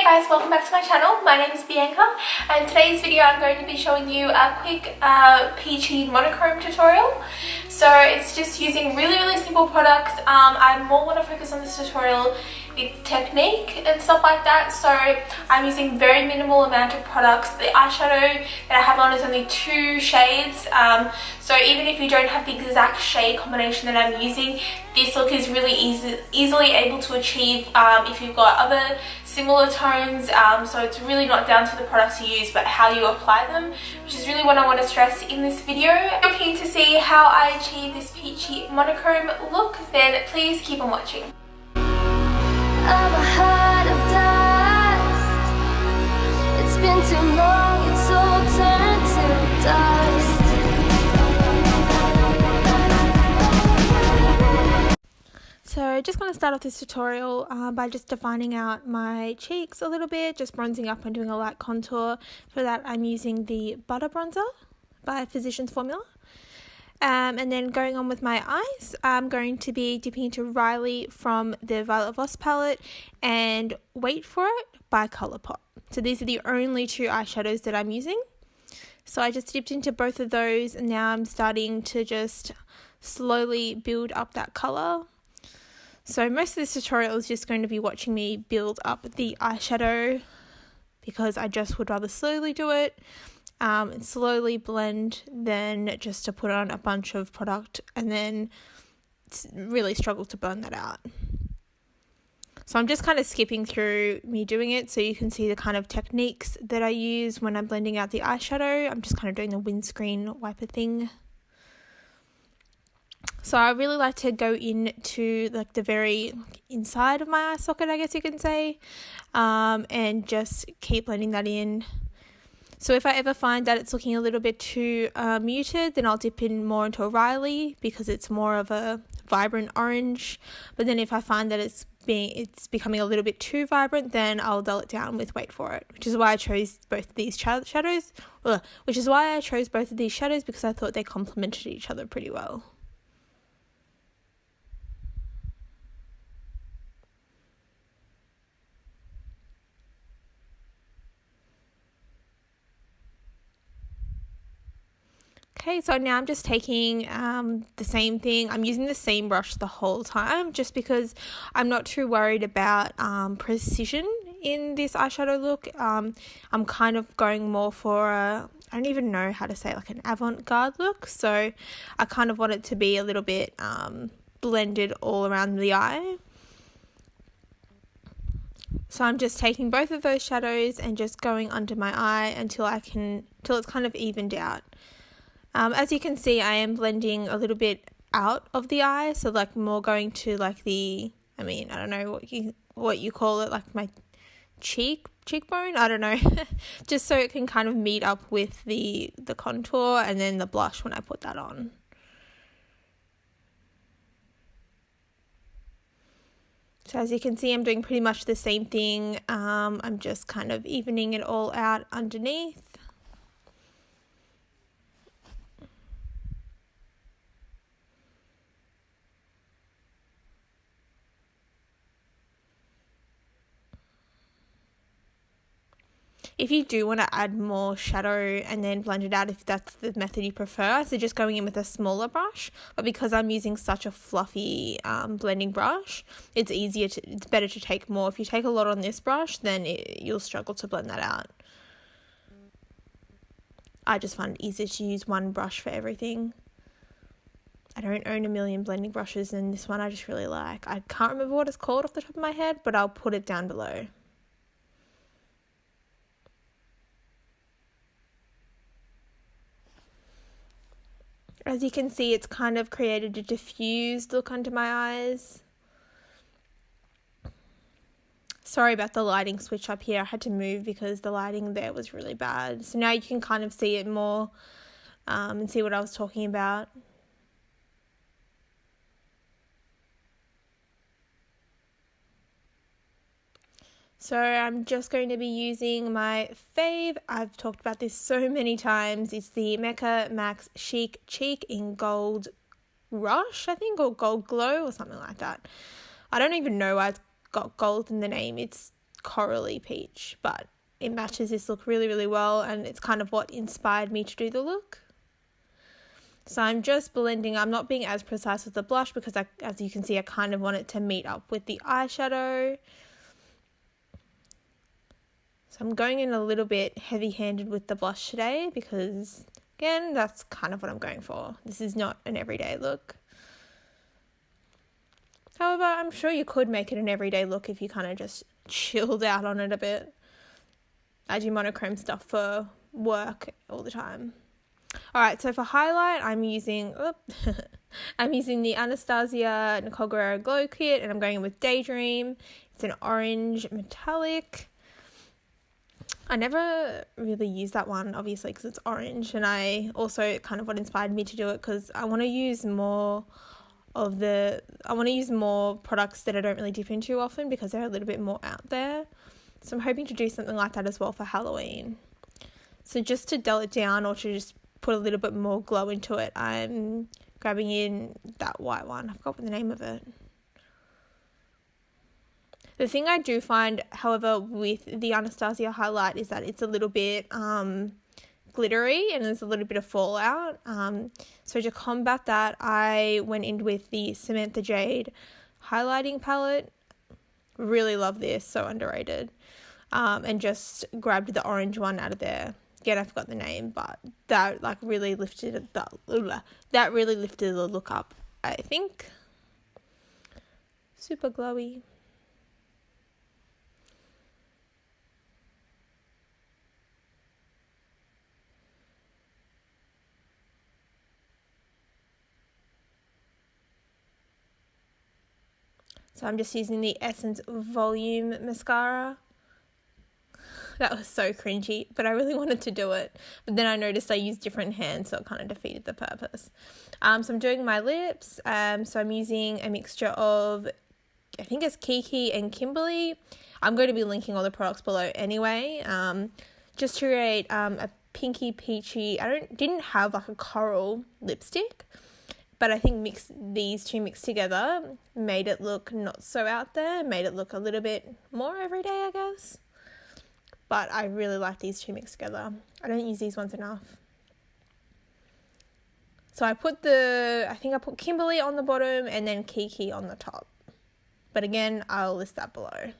guys, welcome back to my channel. My name is Bianca and today's video I'm going to be showing you a quick peachy monochrome tutorial. So it's just using really simple products. I more want to focus on this tutorial with technique and stuff like that, so I'm using very minimal amount of products. The eyeshadow that I have on is only 2 shades, so even if you don't have the exact shade combination that I'm using, this look is really easily able to achieve if you've got other similar tones. So it's really not down to the products you use but how you apply them, which is really what I want to stress in this video. If you're keen to see how I achieve this peachy monochrome look, then please keep on watching. I'm a heart of dust. It's been too long, it's all turned to dust. So just going to start off this tutorial by just defining out my cheeks a little bit, just bronzing up and doing a light contour. For that I'm using the Butter Bronzer by Physicians Formula. And then going on with my eyes, I'm going to be dipping into Riley from the Violet Voss palette and Wait For It by Colourpop. So these are the only 2 eyeshadows that I'm using. So I just dipped into both of those and now I'm starting to just slowly build up that colour. So most of this tutorial is just going to be watching me build up the eyeshadow because I just would rather slowly do it. And slowly blend than just to put on a bunch of product and then really struggle to blend that out. So I'm just kind of skipping through me doing it so you can see the kind of techniques that I use when I'm blending out the eyeshadow. I'm just kind of doing the windscreen wiper thing. So I really like to go into like the very inside of my eye socket, I guess you can say, and just keep blending that in. So if I ever find that it's looking a little bit too muted, then I'll dip in more into a Riley because it's more of a vibrant orange. But then if I find that it's becoming a little bit too vibrant, then I'll dull it down with Wait For It, which is why I chose both of these shadows. Because I thought they complemented each other pretty well. Okay, so now I'm just taking the same thing. I'm using the same brush the whole time just because I'm not too worried about precision in this eyeshadow look. I'm kind of going more for I don't even know how to say, like an avant-garde look. So I kind of want it to be a little bit blended all around the eye. So I'm just taking both of those shadows and just going under my eye until it's kind of evened out. As you can see, I am blending a little bit out of the eye, so like more going to like I don't know what you call it, like my cheekbone, I don't know, just so it can kind of meet up with the contour and then the blush when I put that on. So as you can see, I'm doing pretty much the same thing. I'm just kind of evening it all out underneath. If you do want to add more shadow and then blend it out, if that's the method you prefer, I suggest going in with a smaller brush. But because I'm using such a fluffy blending brush, it's better to take more. If you take a lot on this brush, then you'll struggle to blend that out. I just find it easier to use one brush for everything. I don't own a million blending brushes, and this one I just really like. I can't remember what it's called off the top of my head, but I'll put it down below. As you can see, it's kind of created a diffused look under my eyes. Sorry about the lighting switch up here. I had to move because the lighting there was really bad. So now you can kind of see it more and see what I was talking about. So I'm just going to be using my fave. I've talked about this so many times. It's the Mecca Max Chic Cheek in Gold Rush, I think, or Gold Glow or something like that. I don't even know why it's got gold in the name. It's corally peach, but it matches this look really, really well, and it's kind of what inspired me to do the look. So I'm just blending. I'm not being as precise with the blush because, as you can see, I kind of want it to meet up with the eyeshadow. So I'm going in a little bit heavy-handed with the blush today because, again, that's kind of what I'm going for. This is not an everyday look. However, I'm sure you could make it an everyday look if you kind of just chilled out on it a bit. I do monochrome stuff for work all the time. Alright, so for highlight, I'm using the Anastasia Nicole Guerriero Glow Kit, and I'm going in with Daydream. It's an orange metallic. I never really use that one, obviously, because it's orange, and I also kind of what inspired me to do it because I want to use more products that I don't really dip into often because they're a little bit more out there. So I'm hoping to do something like that as well for Halloween. So just to dull it down or to just put a little bit more glow into it, I'm grabbing in that white one. I forgot what the name of it. The thing I do find, however, with the Anastasia highlight is that it's a little bit glittery and there's a little bit of fallout. So to combat that, I went in with the Samantha Jade highlighting palette. Really love this, so underrated. And just grabbed the orange one out of there. Again, I forgot the name, but that really lifted the look up, I think. Super glowy. So I'm just using the Essence Volume Mascara. That was so cringy, but I really wanted to do it. But then I noticed I used different hands, so it kind of defeated the purpose. So I'm doing my lips. So I'm using a mixture of, I think it's Kiki and Kimberly. I'm going to be linking all the products below anyway. Just to create a pinky peachy, didn't have like a coral lipstick, but I think these two mixed together made it look not so out there, made it look a little bit more everyday, I guess. But I really like these two mixed together. I don't use these ones enough. So I put Kimberly on the bottom and then Kiki on the top. But again, I'll list that below.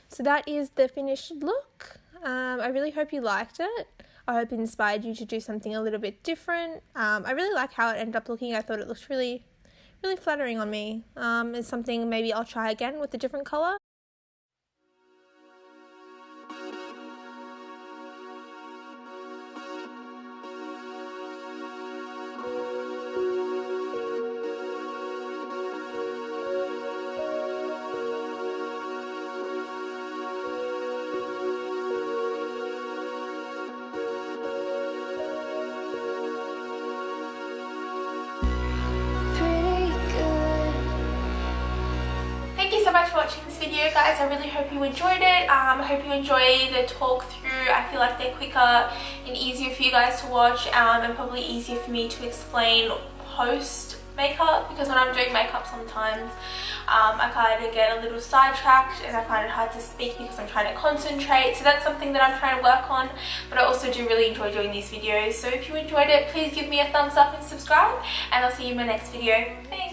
So that is the finished look. I really hope you liked it. I hope it inspired you to do something a little bit different. I really like how it ended up looking. I thought it looked really, really flattering on me. It's something maybe I'll try again with a different colour. So much for watching this video, guys. I really hope you enjoyed it. I hope you enjoy the talk through. I feel like they're quicker and easier for you guys to watch, and probably easier for me to explain post makeup, because when I'm doing makeup sometimes I kind of get a little sidetracked and I find it hard to speak because I'm trying to concentrate. So that's something that I'm trying to work on, but I also do really enjoy doing these videos. So if you enjoyed it, please give me a thumbs up and subscribe, and I'll see you in my next video. Thanks.